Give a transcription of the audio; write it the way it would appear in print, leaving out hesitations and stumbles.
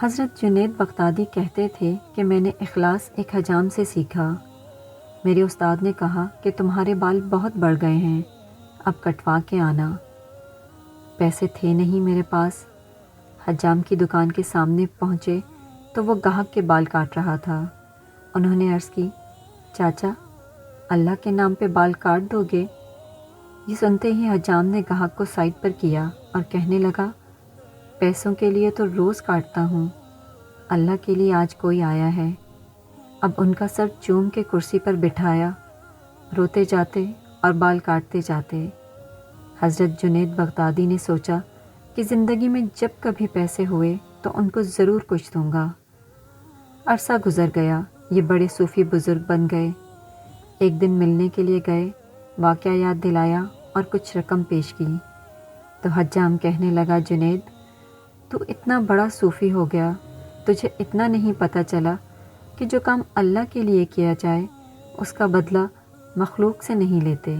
حضرت جنید بغدادی کہتے تھے کہ میں نے اخلاص ایک حجام سے سیکھا۔ میرے استاد نے کہا کہ تمہارے بال بہت بڑھ گئے ہیں، اب کٹوا کے آنا۔ پیسے تھے نہیں میرے پاس۔ حجام کی دکان کے سامنے پہنچے تو وہ گاہک کے بال کاٹ رہا تھا۔ انہوں نے عرض کی، چاچا اللہ کے نام پہ بال کاٹ دو گے؟ یہ سنتے ہی حجام نے گاہک کو سائڈ پر کیا اور کہنے لگا، پیسوں کے لیے تو روز کاٹتا ہوں، اللہ کے لیے آج کوئی آیا ہے۔ اب ان کا سر چوم کے کرسی پر بٹھایا، روتے جاتے اور بال کاٹتے جاتے۔ حضرت جنید بغدادی نے سوچا کہ زندگی میں جب کبھی پیسے ہوئے تو ان کو ضرور کچھ دوں گا۔ عرصہ گزر گیا، یہ بڑے صوفی بزرگ بن گئے۔ ایک دن ملنے کے لیے گئے، واقعہ یاد دلایا اور کچھ رقم پیش کی تو حجام کہنے لگا، جنید تو اتنا بڑا صوفی ہو گیا، تجھے اتنا نہیں پتہ چلا کہ جو کام اللہ کے لیے کیا جائے اس کا بدلہ مخلوق سے نہیں لیتے۔